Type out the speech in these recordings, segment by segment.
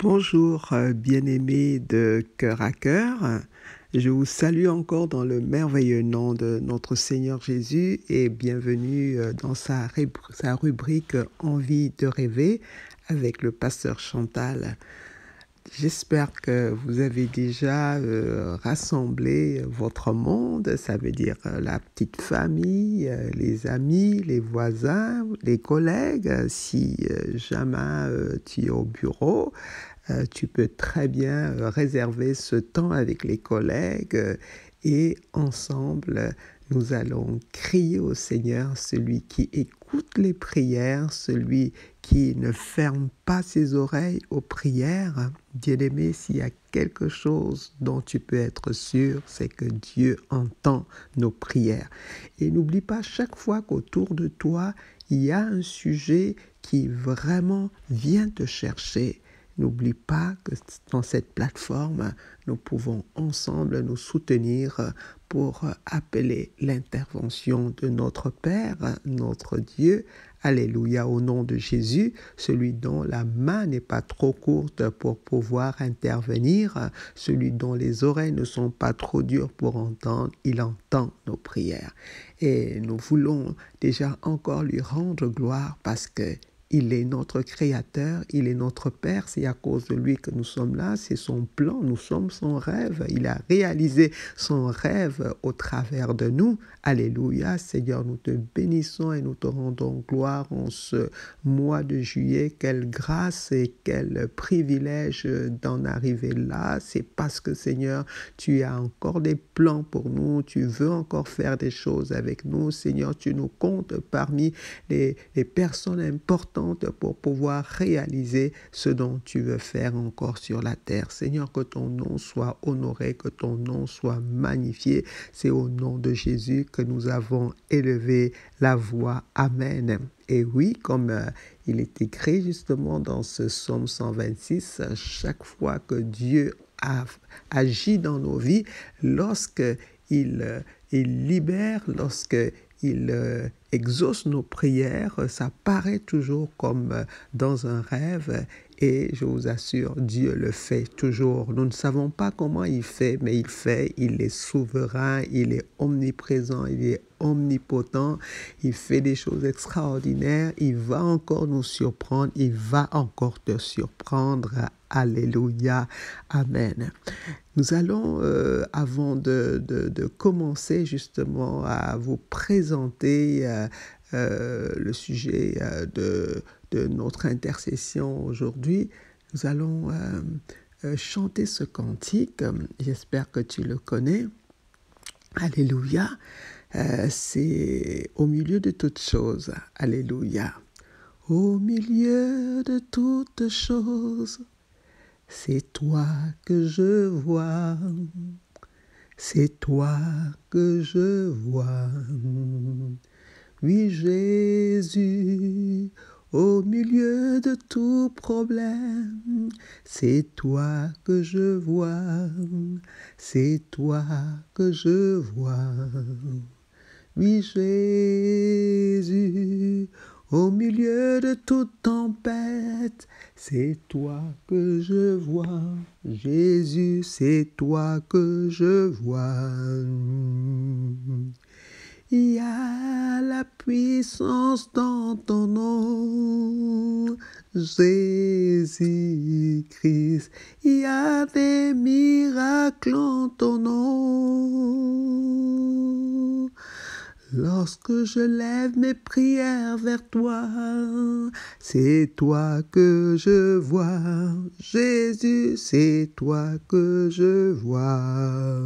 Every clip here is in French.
Bonjour, bien-aimés de cœur à cœur. Je vous salue encore dans le merveilleux nom de notre Seigneur Jésus et bienvenue dans sa rubrique Envie de rêver avec le pasteur Chantal. J'espère que vous avez déjà rassemblé votre monde, ça veut dire la petite famille, les amis, les voisins, les collègues. Si jamais tu es au bureau, tu peux très bien réserver ce temps avec les collègues et ensemble, nous allons crier au Seigneur, celui qui écoute les prières, celui qui ne ferme pas ses oreilles aux prières. Bien-aimé, s'il y a quelque chose dont tu peux être sûr, c'est que Dieu entend nos prières. Et n'oublie pas, chaque fois qu'autour de toi, il y a un sujet qui vraiment vient te chercher, n'oublie pas que dans cette plateforme, nous pouvons ensemble nous soutenir pour appeler l'intervention de notre Père, notre Dieu. Alléluia, au nom de Jésus, celui dont la main n'est pas trop courte pour pouvoir intervenir, celui dont les oreilles ne sont pas trop dures pour entendre, il entend nos prières. Et nous voulons déjà encore lui rendre gloire parce que il est notre Créateur, il est notre Père, c'est à cause de lui que nous sommes là, c'est son plan, nous sommes son rêve, il a réalisé son rêve au travers de nous. Alléluia, Seigneur, nous te bénissons et nous te rendons gloire en ce mois de juillet. Quelle grâce et quel privilège d'en arriver là, c'est parce que Seigneur, tu as encore des plans pour nous, tu veux encore faire des choses avec nous, Seigneur, tu nous comptes parmi les personnes importantes pour pouvoir réaliser ce dont tu veux faire encore sur la terre. Seigneur, que ton nom soit honoré, que ton nom soit magnifié. C'est au nom de Jésus que nous avons élevé la voix. Amen. Et oui, comme il est écrit justement dans ce psaume 126, chaque fois que Dieu agit dans nos vies, lorsque il libère, lorsque il exauce nos prières, ça paraît toujours comme dans un rêve et je vous assure, Dieu le fait toujours. Nous ne savons pas comment il fait, mais il est souverain, il est omniprésent, il est omnipotent, il fait des choses extraordinaires, il va encore nous surprendre, il va encore te surprendre. Alléluia, amen. Nous allons, avant de commencer justement à vous présenter le sujet de notre intercession aujourd'hui, nous allons chanter ce cantique. J'espère que tu le connais. Alléluia. C'est au milieu de toutes choses. Alléluia. Au milieu de toutes choses, c'est toi que je vois, c'est toi que je vois. Oui, Jésus, au milieu de tout problème, c'est toi que je vois, c'est toi que je vois. Oui, Jésus, au milieu de toute tempête, c'est toi que je vois. Jésus, c'est toi que je vois. Il y a la puissance dans ton nom, Jésus-Christ. Il y a des miracles en ton nom. Lorsque je lève mes prières vers toi, c'est toi que je vois. Jésus, c'est toi que je vois.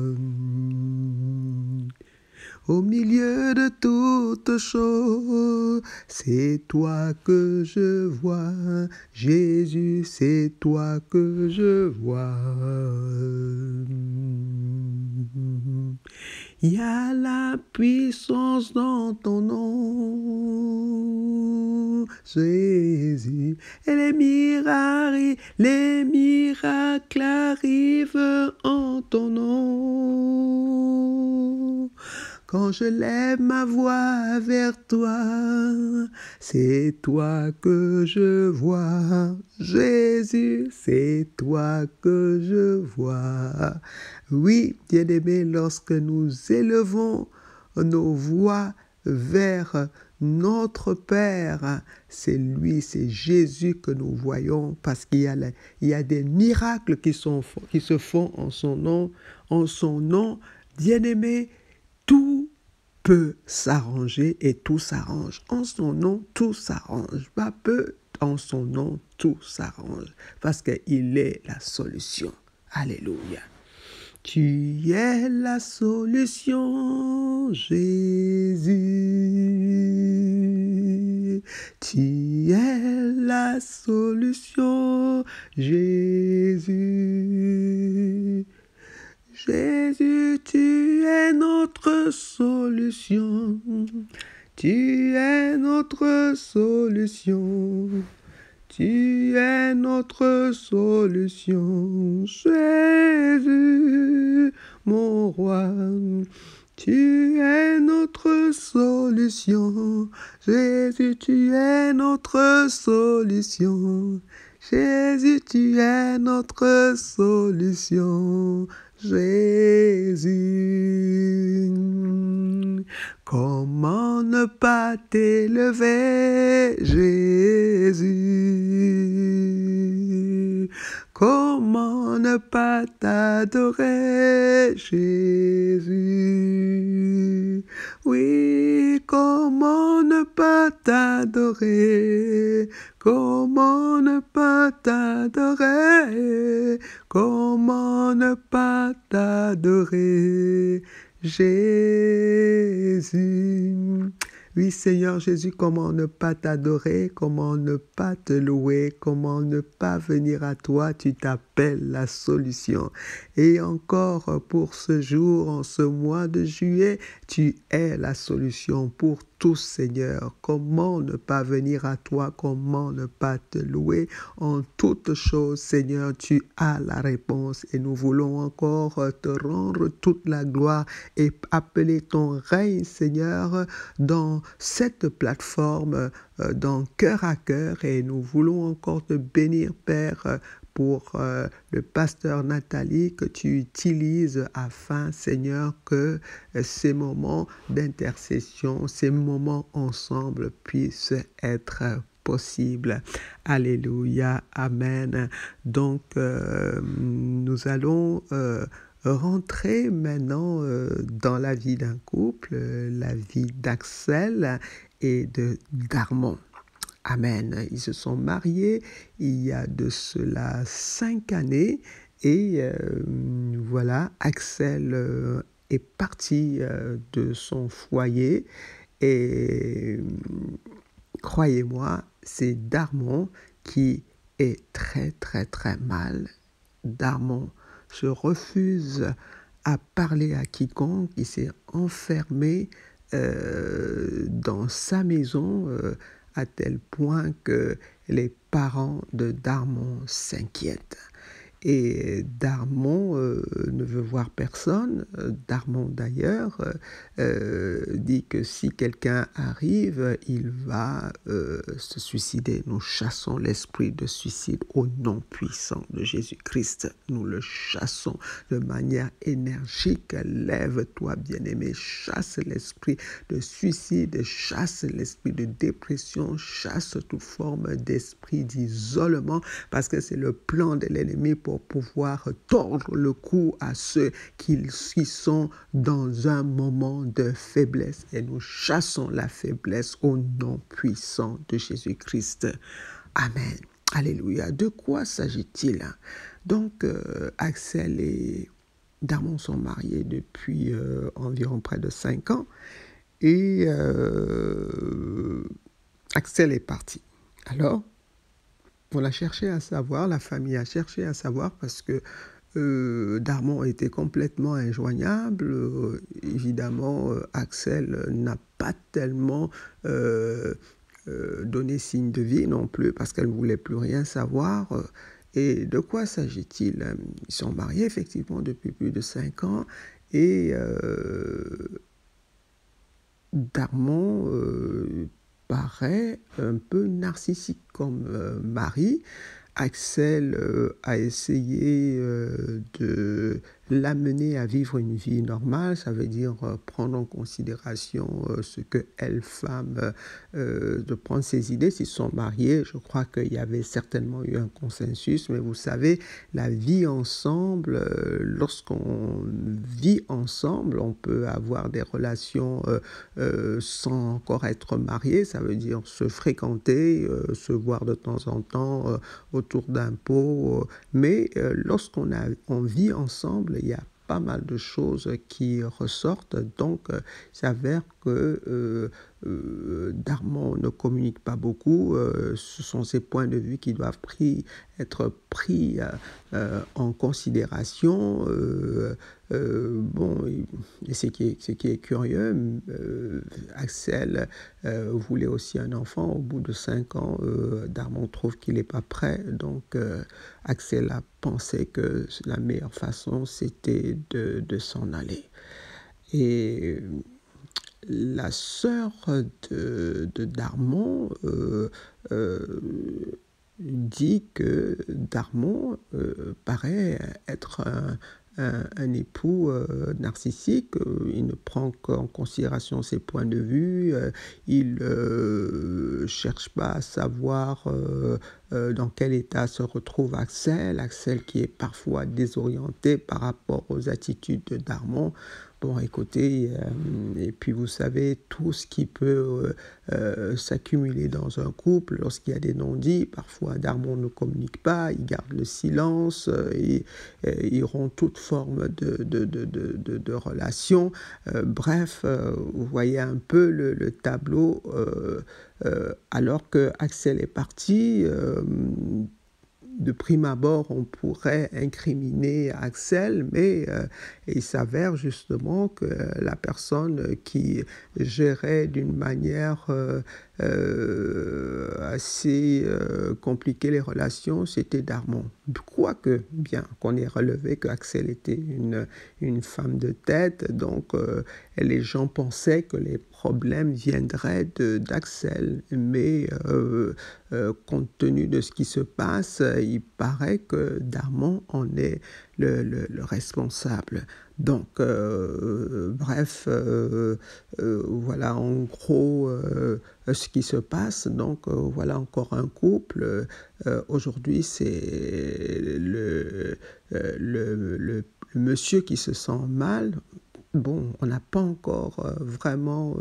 Au milieu de toutes choses, c'est toi que je vois. Jésus, c'est toi que je vois. Il y a la puissance dans ton nom, Jésus. Et les miracles arrivent en ton nom. quand je lève ma voix vers toi, c'est toi que je vois. Jésus, c'est toi que je vois. Oui, bien-aimé, lorsque nous élevons nos voix vers notre Père, c'est lui, c'est Jésus que nous voyons parce qu'il y a des miracles qui se font en son nom. En son nom, bien-aimé, tout peut s'arranger et tout s'arrange. En son nom, tout s'arrange. Pas peu, en son nom, tout s'arrange parce qu'il est la solution. Alléluia. Tu es la solution, Jésus. Tu es la solution, Jésus. Jésus, tu es notre solution. Tu es notre solution. Tu es notre solution, Jésus, mon roi. Tu es notre solution, Jésus, tu es notre solution. Jésus, tu es notre solution, Jésus. Comment ne pas t'élever, Jésus? Comment ne pas t'adorer, Jésus? Oui, comment ne pas t'adorer? Comment ne pas t'adorer? Comment ne pas t'adorer, Jésus? Oui, Seigneur Jésus, comment ne pas t'adorer, comment ne pas te louer, comment ne pas venir à toi, tu t'appelles la solution. Et encore pour ce jour, en ce mois de juillet, tu es la solution pour tous, Seigneur. Comment ne pas venir à toi, comment ne pas te louer en toutes choses, Seigneur, tu as la réponse et nous voulons encore te rendre toute la gloire et appeler ton règne, Seigneur, dans cette plateforme, dans Cœur à Cœur, et nous voulons encore te bénir, Père, pour le pasteur Nathalie que tu utilises afin, Seigneur, que ces moments d'intercession, ces moments ensemble puissent être possibles. Alléluia, amen. Donc, nous allons rentrer maintenant dans la vie d'un couple, la vie d'Axel et d'Armand. Amen. Ils se sont mariés il y a de cela 5 années et voilà, Axel est parti de son foyer et croyez-moi, c'est Darmon qui est très très très mal. Darmon se refuse à parler à quiconque, il s'est enfermé dans sa maison à tel point que les parents de Darmon s'inquiètent. Et Darmon ne veut voir personne. Darmon d'ailleurs dit que si quelqu'un arrive, il va se suicider. Nous chassons l'esprit de suicide au nom puissant de Jésus-Christ. Nous le chassons de manière énergique. Lève-toi, bien-aimé, chasse l'esprit de suicide, chasse l'esprit de dépression, chasse toute forme d'esprit d'isolement, parce que c'est le plan de l'ennemi pour pouvoir tordre le cou à ceux qui sont dans un moment de faiblesse. Et nous chassons la faiblesse au nom puissant de Jésus-Christ. Amen. Alléluia. De quoi s'agit-il? Donc, Axel et Darmon sont mariés depuis environ près de 5 ans. Et Axel est parti. Alors, on a cherché à savoir, la famille a cherché à savoir parce que Darmon était complètement injoignable. Évidemment, Axel n'a pas tellement donné signe de vie non plus parce qu'elle ne voulait plus rien savoir. Et de quoi s'agit-il? Ils sont mariés effectivement depuis plus de 5 ans et Darmon paraît un peu narcissique comme mari. Axel a essayé de l'amener à vivre une vie normale, ça veut dire prendre en considération ce que elle, femme, de prendre ses idées. S'ils sont mariés, je crois qu'il y avait certainement eu un consensus, mais vous savez, la vie ensemble, lorsqu'on vit ensemble, on peut avoir des relations sans encore être marié, ça veut dire se fréquenter, se voir de temps en temps, autour d'un pot, mais on vit ensemble, il y a pas mal de choses qui ressortent, donc il s'avère que Darmon ne communique pas beaucoup, ce sont ses points de vue qui doivent être pris en considération. Bon, et ce qui est curieux, Axel voulait aussi un enfant. Au bout de 5 ans, Darmon trouve qu'il n'est pas prêt, donc Axel a pensé que la meilleure façon, c'était de s'en aller. Et la sœur de Darmon dit que Darmon paraît être un époux narcissique. Il ne prend qu'en considération ses points de vue, il ne cherche pas à savoir dans quel état se retrouve Axel qui est parfois désorienté par rapport aux attitudes de Darmon. Bon, écoutez, et puis vous savez, tout ce qui peut s'accumuler dans un couple, lorsqu'il y a des non-dits, parfois Darmon ne communique pas, il garde le silence, il rompt toute forme de relation. Bref, vous voyez un peu le tableau, alors que Axel est parti. De prime abord, on pourrait incriminer Axel, mais il s'avère justement que la personne qui gérait d'une manière assez compliquée les relations, c'était Darmon. Quoique, bien qu'on ait relevé que Axel était une femme de tête, donc les gens pensaient que les problèmes viendraient d'Axel, mais compte tenu de ce qui se passe, il paraît que Darmon en est le responsable. Donc, bref, voilà en gros ce qui se passe. Donc, voilà encore un couple. Aujourd'hui, c'est le monsieur qui se sent mal. Bon, on n'a pas encore vraiment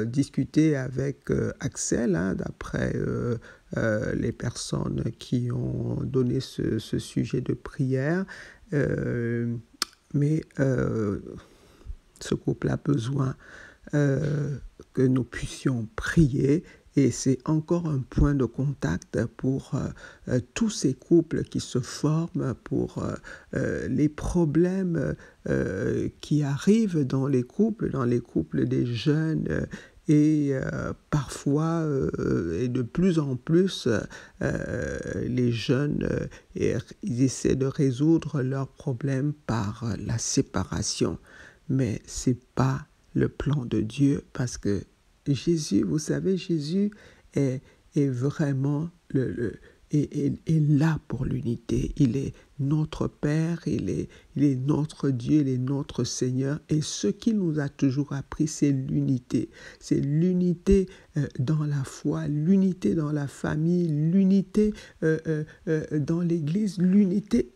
discuté avec Axel, hein, d'après les personnes qui ont donné ce sujet de prière. Mais ce couple a besoin que nous puissions prier. Et c'est encore un point de contact pour tous ces couples qui se forment, pour les problèmes qui arrivent dans les couples des jeunes. Et parfois, et de plus en plus, les jeunes, ils essaient de résoudre leurs problèmes par la séparation. Mais ce n'est pas le plan de Dieu, parce que Jésus, vous savez, Jésus est vraiment est là pour l'unité. Il est notre Père, il est notre Dieu, il est notre Seigneur. Et ce qu'il nous a toujours appris, c'est l'unité. C'est l'unité dans la foi, l'unité dans la famille, l'unité dans l'Église, l'unité.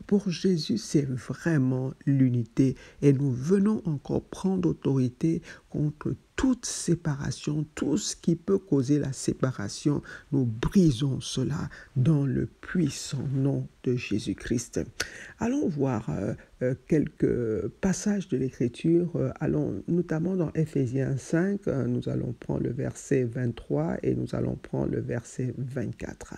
Pour Jésus, c'est vraiment l'unité. Et nous venons encore prendre autorité contre toute séparation, tout ce qui peut causer la séparation. Nous brisons cela dans le puissant nom de Jésus-Christ. Allons voir quelques passages de l'Écriture. Allons notamment dans Éphésiens 5, nous allons prendre le verset 23 et nous allons prendre le verset 24.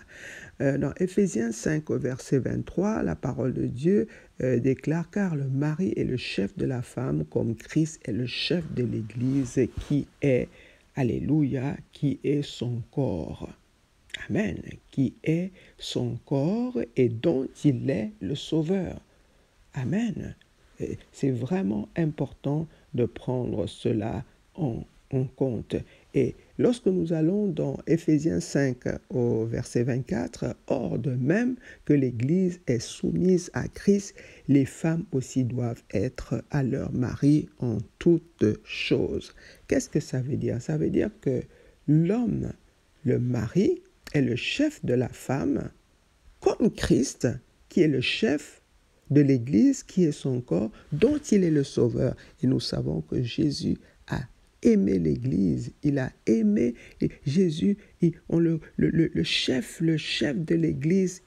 Dans Éphésiens 5, au verset 23, la parole de Dieu déclare « Car le mari est le chef de la femme, comme Christ est le chef de l'Église, qui est, alléluia, qui est son corps. » Amen. Qui est son corps et dont il est le sauveur. Amen. Et c'est vraiment important de prendre cela en en compte. Et lorsque nous allons dans Éphésiens 5 au verset 24, « Or de même que l'Église est soumise à Christ, les femmes aussi doivent être à leur mari en toutes choses. » Qu'est-ce que ça veut dire? Ça veut dire que l'homme, le mari, est le chef de la femme, comme Christ, qui est le chef de l'Église, qui est son corps, dont il est le sauveur. Et nous savons que Jésus a aimé l'Église, il a aimé Jésus, le chef de l'Église,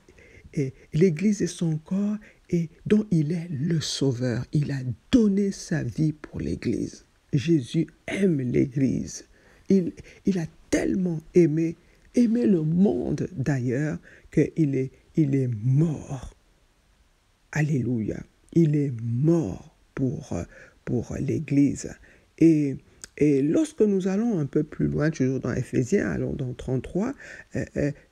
et l'Église est son corps, et dont il est le sauveur. Il a donné sa vie pour l'Église. Jésus aime l'Église. Il a tellement aimé le monde d'ailleurs, qu'il est mort. Alléluia. Il est mort pour l'Église. Et lorsque nous allons un peu plus loin, toujours dans Éphésiens, allons dans 33,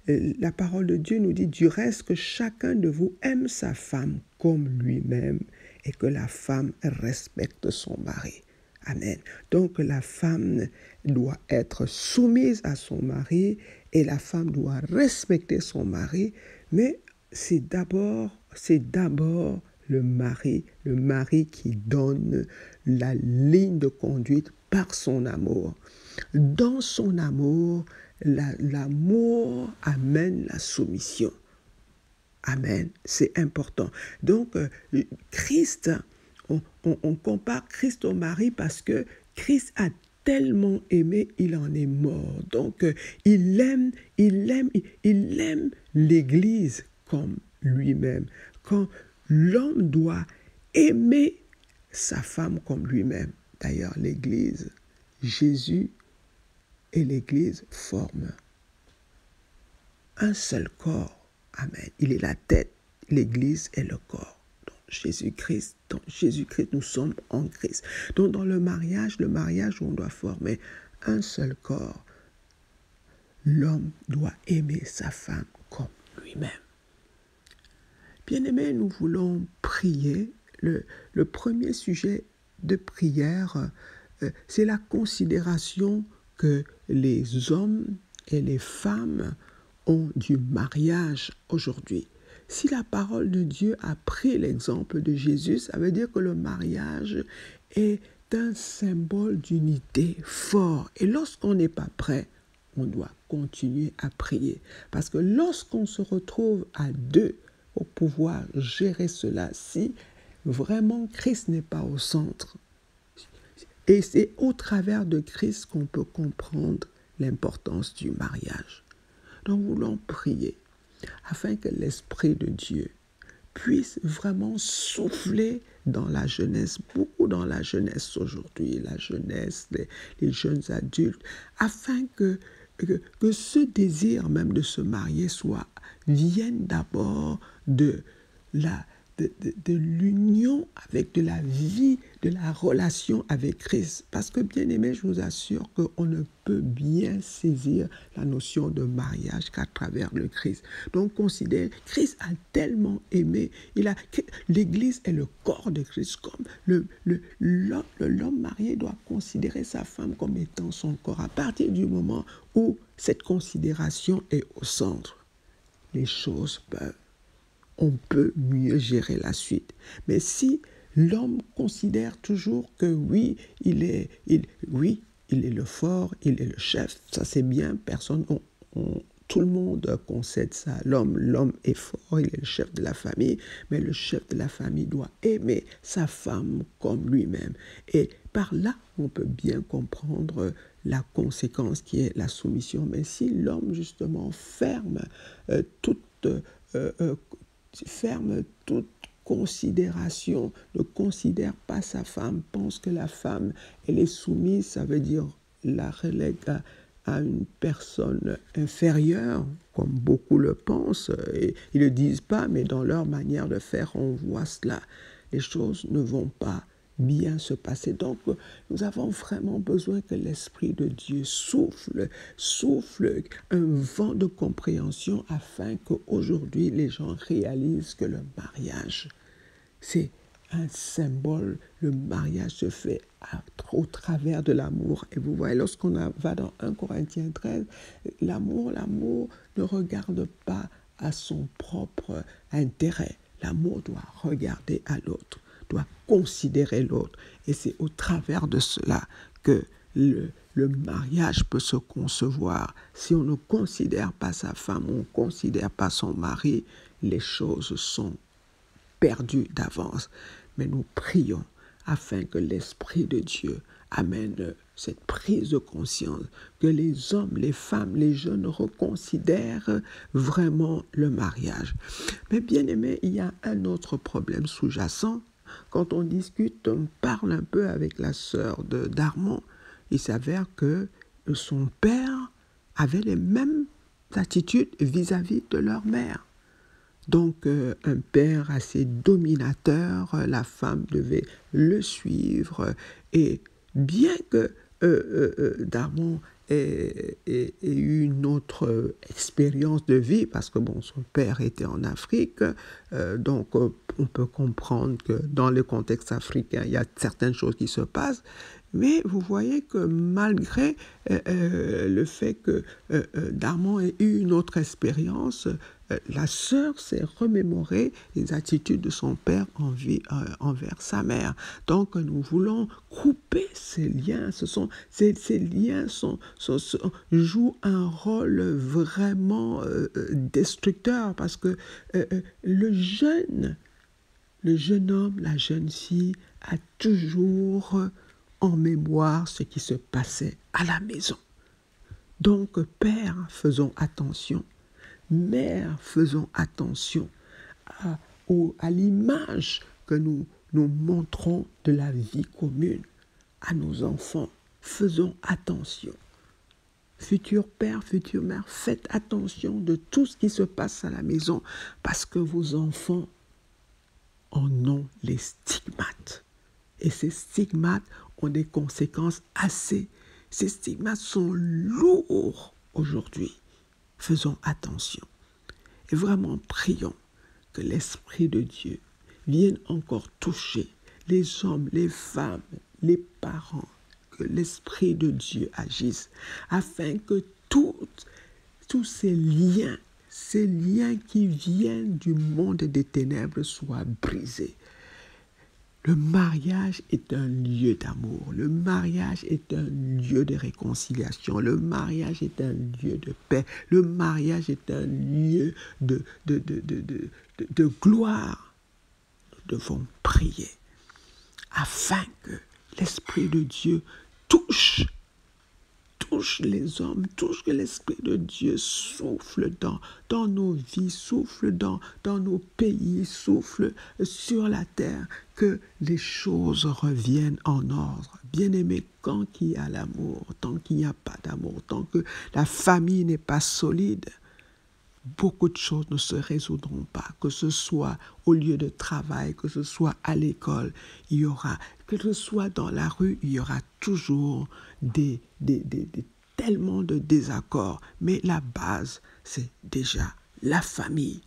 la parole de Dieu nous dit « Du reste que chacun de vous aime sa femme comme lui-même et que la femme respecte son mari. » Amen. Donc la femme doit être soumise à son mari et la femme doit respecter son mari, mais c'est d'abord le mari qui donne la ligne de conduite par son amour. Dans son amour, l'amour amène la soumission. Amen, c'est important. Donc, Christ, on compare Christ au mari parce que Christ a tellement aimé, il en est mort. Donc, il aime l'Église comme lui-même. Quand l'homme doit aimer sa femme comme lui-même. D'ailleurs, l'Église, Jésus et l'Église forment un seul corps. Amen. Il est la tête, l'Église est le corps. Dans Jésus-Christ, nous sommes en Christ. Donc dans le mariage, on doit former un seul corps. L'homme doit aimer sa femme comme lui-même. Bien-aimés, nous voulons prier. Le premier sujet de prière, c'est la considération que les hommes et les femmes ont du mariage aujourd'hui. Si la parole de Dieu a pris l'exemple de Jésus, ça veut dire que le mariage est un symbole d'unité fort. Et lorsqu'on n'est pas prêt, on doit continuer à prier. Parce que lorsqu'on se retrouve à deux pour pouvoir gérer cela, si vraiment Christ n'est pas au centre, et c'est au travers de Christ qu'on peut comprendre l'importance du mariage. Donc, nous voulons prier afin que l'Esprit de Dieu puisse vraiment souffler dans la jeunesse, beaucoup dans la jeunesse aujourd'hui, la jeunesse, les jeunes adultes, afin que ce désir même de se marier vienne d'abord de l'union avec, de la vie, de la relation avec Christ. Parce que, bien aimé, je vous assure qu'on ne peut bien saisir la notion de mariage qu'à travers le Christ. Donc, considère, Christ a tellement aimé, l'Église est le corps de Christ, comme l'homme marié doit considérer sa femme comme étant son corps. À partir du moment où cette considération est au centre, les choses on peut mieux gérer la suite. Mais si l'homme considère toujours que oui, il est le fort, il est le chef, ça c'est bien, tout le monde concède ça. L'homme est fort, il est le chef de la famille, mais le chef de la famille doit aimer sa femme comme lui-même. Et par là, on peut bien comprendre la conséquence qui est la soumission. Mais si l'homme, justement, ferme toute considération, ne considère pas sa femme, pense que la femme, elle est soumise, ça veut dire la relègue à une personne inférieure, comme beaucoup le pensent, et ils ne le disent pas, mais dans leur manière de faire, on voit cela. Les choses ne vont pas bien se passer. Donc, nous avons vraiment besoin que l'Esprit de Dieu souffle un vent de compréhension afin qu'aujourd'hui, les gens réalisent que le mariage, c'est un symbole. Le mariage se fait au travers de l'amour. Et vous voyez, lorsqu'on va dans 1 Corinthiens 13, l'amour ne regarde pas à son propre intérêt. L'amour doit regarder à l'autre, doit considérer l'autre. Et c'est au travers de cela que le mariage peut se concevoir. Si on ne considère pas sa femme, on ne considère pas son mari, les choses sont perdues d'avance. Mais nous prions afin que l'Esprit de Dieu amène cette prise de conscience, que les hommes, les femmes, les jeunes reconsidèrent vraiment le mariage. Mais bien aimé, il y a un autre problème sous-jacent. Quand on discute, on parle un peu avec la sœur d'Armand, il s'avère que son père avait les mêmes attitudes vis-à-vis de leur mère. Donc, un père assez dominateur, la femme devait le suivre. Et bien que Darmon ait eu une autre expérience de vie, parce que bon, son père était en Afrique, donc on peut comprendre que dans le contexte africain, il y a certaines choses qui se passent. Mais vous voyez que malgré le fait que Darmon ait eu une autre expérience, la sœur s'est remémorée les attitudes de son père envers sa mère. Donc nous voulons couper ces liens. Ces liens jouent un rôle vraiment destructeur, parce que le jeune homme, la jeune fille a toujours en mémoire ce qui se passait à la maison. Donc, père, faisons attention. Mère, faisons attention à l'image que nous montrons de la vie commune à nos enfants. Faisons attention. Futur père, future mère, faites attention de tout ce qui se passe à la maison, parce que vos enfants en ont les stigmates. Et ces stigmates ont des conséquences ces stigmates sont lourds aujourd'hui. Faisons attention. Et vraiment prions que l'Esprit de Dieu vienne encore toucher les hommes, les femmes, les parents, que l'Esprit de Dieu agisse, afin que tous ces liens qui viennent du monde des ténèbres soient brisés. Le mariage est un lieu d'amour. Le mariage est un lieu de réconciliation. Le mariage est un lieu de paix. Le mariage est un lieu de gloire. Nous devons prier afin que l'Esprit de Dieu touche les hommes, que l'Esprit de Dieu souffle dans nos vies, souffle dans nos pays, souffle sur la terre, que les choses reviennent en ordre. Bien-aimé, quand il y a l'amour, tant qu'il n'y a pas d'amour, tant que la famille n'est pas solide, beaucoup de choses ne se résoudront pas, que ce soit au lieu de travail, que ce soit à l'école, que ce soit dans la rue, il y aura toujours tellement de désaccords. Mais la base, c'est déjà la famille.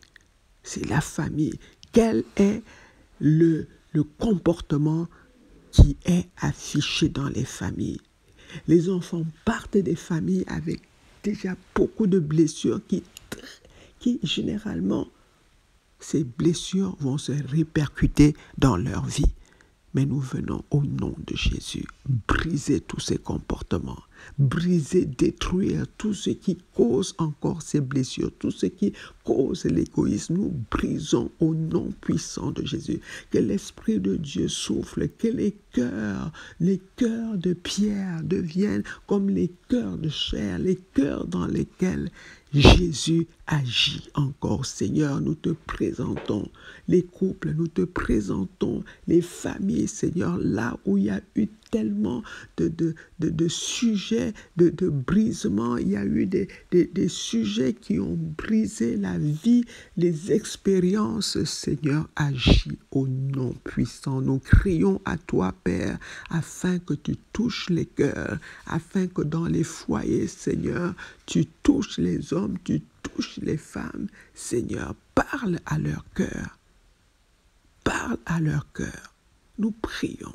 C'est la famille. Quel est le comportement qui est affiché dans les familles? Les enfants partent des familles avec déjà beaucoup de blessures qui généralement, ces blessures vont se répercuter dans leur vie. Mais nous venons au nom de Jésus briser tous ces comportements, briser, détruire tout ce qui cause encore ces blessures, tout ce qui cause l'égoïsme. Nous brisons au nom puissant de Jésus. Que l'Esprit de Dieu souffle, que les cœurs de pierre deviennent comme les cœurs de chair, les cœurs dans lesquels Jésus agit encore. Seigneur, nous te présentons les couples, nous te présentons les familles, Seigneur, là où il y a eu tellement de sujets de brisement, il y a eu des sujets qui ont brisé la vie, les expériences. Seigneur, agis au nom puissant. Nous crions à toi, Père, afin que tu touches les cœurs, afin que dans les foyers, Seigneur, tu touches les hommes, tu touches les femmes. Seigneur, parle à leur cœur. Parle à leur cœur. nous prions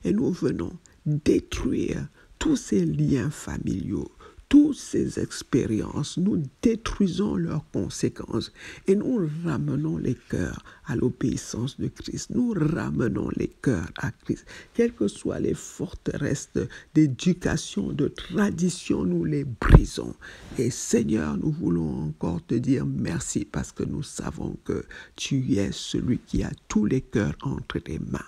et nous venons détruire tous ces liens familiaux, toutes ces expériences. Nous détruisons leurs conséquences et nous ramenons les cœurs à l'obéissance de Christ. Nous ramenons les cœurs à Christ. Quelles que soient les forteresses d'éducation, de tradition, nous les brisons. Et Seigneur, nous voulons encore te dire merci parce que nous savons que tu es celui qui a tous les cœurs entre tes mains.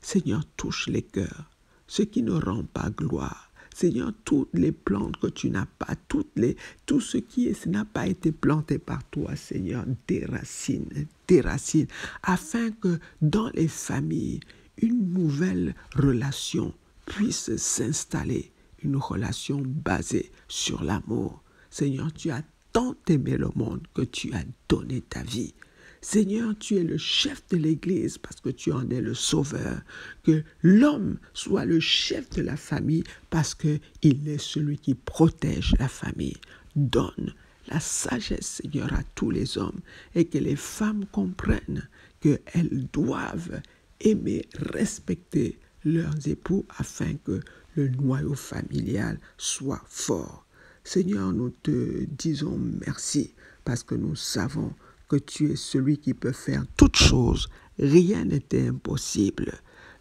Seigneur, touche les cœurs, ce qui ne rend pas gloire. Seigneur, toutes les plantes que tu n'as pas, tout ce qui n'a pas été planté par toi, Seigneur, déracine, afin que dans les familles, une nouvelle relation puisse s'installer, une relation basée sur l'amour. Seigneur, tu as tant aimé le monde que tu as donné ta vie. Seigneur, tu es le chef de l'Église parce que tu en es le sauveur. Que l'homme soit le chef de la famille parce qu'il est celui qui protège la famille. Donne la sagesse, Seigneur, à tous les hommes et que les femmes comprennent qu'elles doivent aimer, respecter leurs époux afin que le noyau familial soit fort. Seigneur, nous te disons merci parce que nous savons que tu es celui qui peut faire toutes choses. Rien n'était impossible.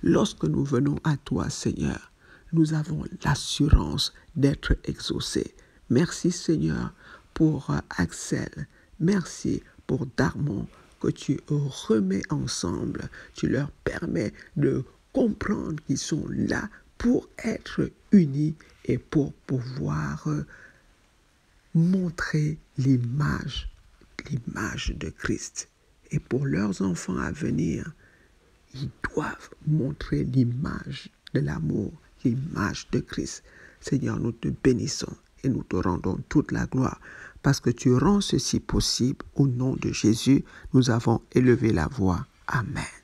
Lorsque nous venons à toi, Seigneur, nous avons l'assurance d'être exaucés. Merci, Seigneur, pour Axel. Merci pour Darmon, que tu remets ensemble. Tu leur permets de comprendre qu'ils sont là pour être unis et pour pouvoir montrer l'image de Christ. Et pour leurs enfants à venir, ils doivent montrer l'image de l'amour, l'image de Christ. Seigneur, nous te bénissons et nous te rendons toute la gloire parce que tu rends ceci possible. Au nom de Jésus, nous avons élevé la voix. Amen.